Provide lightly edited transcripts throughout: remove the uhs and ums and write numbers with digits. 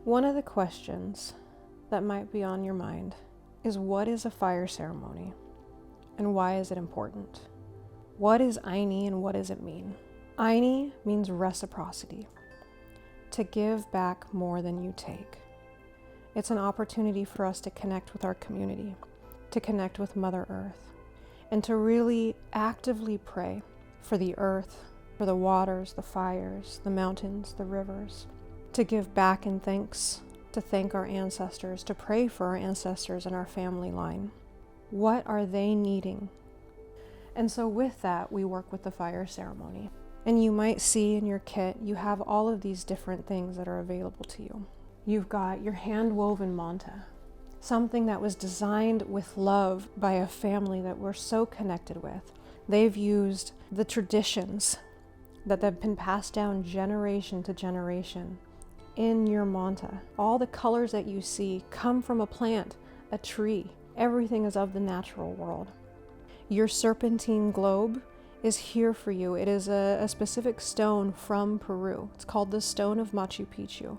One of the questions that might be on your mind is, what is a fire ceremony and why is it important? What is Ayni and what does it mean? Ayni means reciprocity, to give back more than you take. It's an opportunity for us to connect with our community, to connect with Mother Earth, and to really actively pray for the earth, for the waters, the fires, the mountains, the rivers, to give back in thanks, to thank our ancestors, to pray for our ancestors and our family line. What are they needing? And so with that, we work with the fire ceremony. And you might see in your kit, you have all of these different things that are available to you. You've got your hand-woven manta, something that was designed with love by a family that we're so connected with. They've used the traditions that have been passed down generation to generation in your manta. All the colors that you see come from a plant, a tree. Everything is of the natural world. Your serpentine globe is here for you. It is a specific stone from Peru. It's called the Stone of Machu Picchu.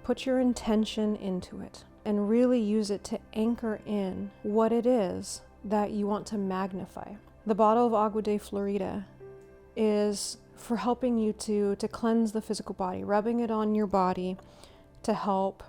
Put your intention into it and really use it to anchor in what it is that you want to magnify. The bottle of Agua de Florida is for helping you to cleanse the physical body, rubbing it on your body to help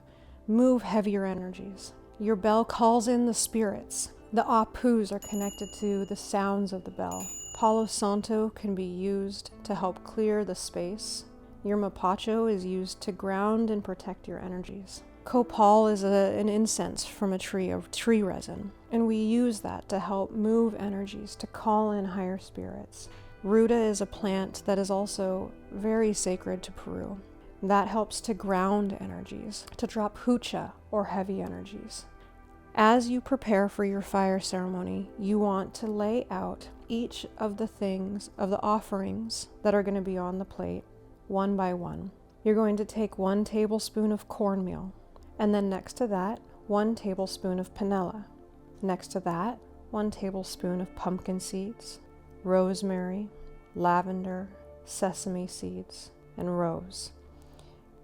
move heavier energies. Your bell calls in the spirits. The apus are connected to the sounds of the bell. Palo Santo can be used to help clear the space. Your mapacho is used to ground and protect your energies. Copal is an incense from a tree, of tree resin, and we use that to help move energies, to call in higher spirits. Ruda is a plant that is also very sacred to Peru. That helps to ground energies, to drop hucha or heavy energies. As you prepare for your fire ceremony, you want to lay out each of the things, of the offerings that are going to be on the plate, one by one. You're going to take 1 tablespoon of cornmeal, and then next to that, 1 tablespoon of panela. Next to that, 1 tablespoon of pumpkin seeds, rosemary, lavender, sesame seeds, and rose.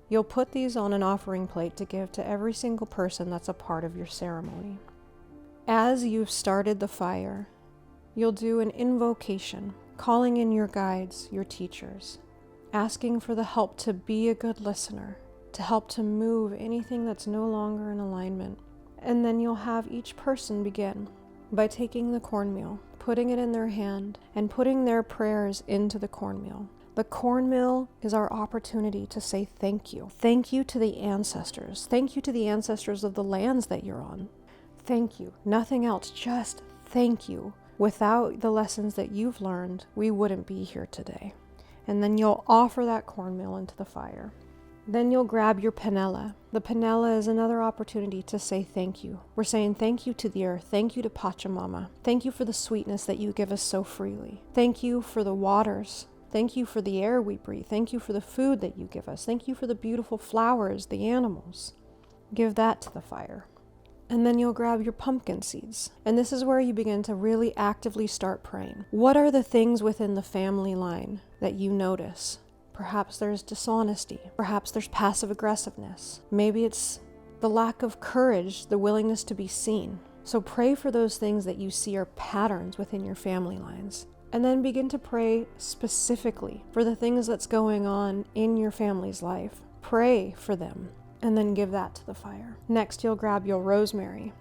You'll put these on an offering plate to give to every single person that's a part of your ceremony. As you've started the fire, you'll do an invocation, calling in your guides, your teachers, asking for the help to be a good listener, to help to move anything that's no longer in alignment. And then you'll have each person begin by taking the cornmeal, putting it in their hand, and putting their prayers into the cornmeal. The cornmeal is our opportunity to say thank you. Thank you to the ancestors. Thank you to the ancestors of the lands that you're on. Thank you. Nothing else, just thank you. Without the lessons that you've learned, we wouldn't be here today. And then you'll offer that cornmeal into the fire. Then you'll grab your panela. The panela is another opportunity to say thank you. We're saying thank you to the earth. Thank you to Pachamama. Thank you for the sweetness that you give us so freely. Thank you for the waters. Thank you for the air we breathe. Thank you for the food that you give us. Thank you for the beautiful flowers, the animals. Give that to the fire. And then you'll grab your pumpkin seeds. And this is where you begin to really actively start praying. What are the things within the family line that you notice? Perhaps there's dishonesty. Perhaps there's passive aggressiveness. Maybe it's the lack of courage, the willingness to be seen. So pray for those things that you see are patterns within your family lines. And then begin to pray specifically for the things that's going on in your family's life. Pray for them and then give that to the fire. Next, you'll grab your rosemary.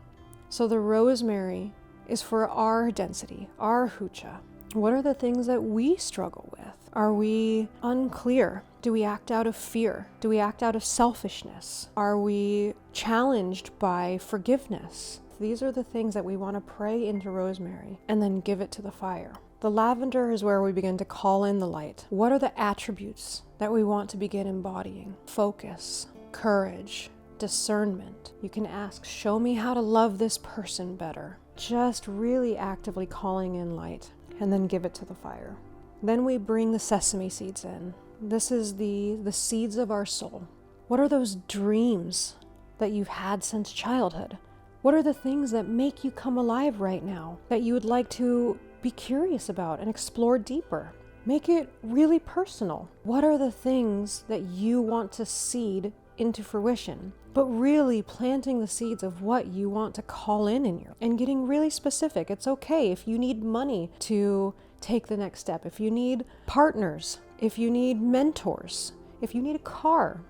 So the rosemary is for our density, our hucha. What are the things that we struggle with? Are we unclear? Do we act out of fear? Do we act out of selfishness? Are we challenged by forgiveness? These are the things that we want to pray into rosemary and then give it to the fire. The lavender is where we begin to call in the light. What are the attributes that we want to begin embodying? Focus, courage, discernment. You can ask, show me how to love this person better. Just really actively calling in light, and then give it to the fire. Then we bring the sesame seeds in. This is the seeds of our soul. What are those dreams that you've had since childhood? What are the things that make you come alive right now that you would like to be curious about and explore deeper? Make it really personal. What are the things that you want to seed into fruition, but really planting the seeds of what you want to call in your, and getting really specific. It's okay if you need money to take the next step, if you need partners, if you need mentors, if you need a car,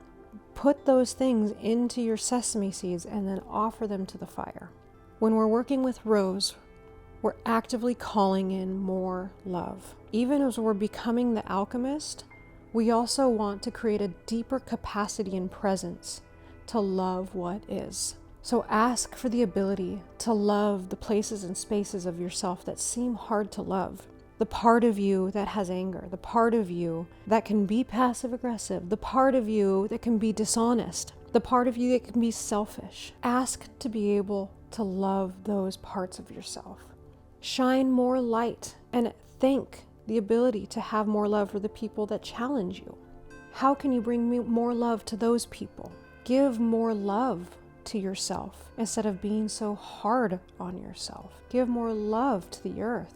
put those things into your sesame seeds and then offer them to the fire. When we're working with Rose, we're actively calling in more love. Even as we're becoming the alchemist, we also want to create a deeper capacity and presence to love what is. So ask for the ability to love the places and spaces of yourself that seem hard to love. The part of you that has anger, the part of you that can be passive aggressive, the part of you that can be dishonest, the part of you that can be selfish. Ask to be able to love those parts of yourself. Shine more light and thank the ability to have more love for the people that challenge you. How can you bring more love to those people? Give more love to yourself instead of being so hard on yourself. Give more love to the earth.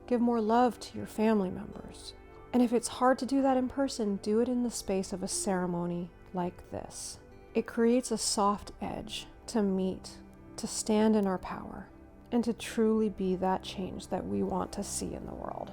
Give more love to your family members. And if it's hard to do that in person, do it in the space of a ceremony like this. It creates a soft edge to meet, to stand in our power, and to truly be that change that we want to see in the world.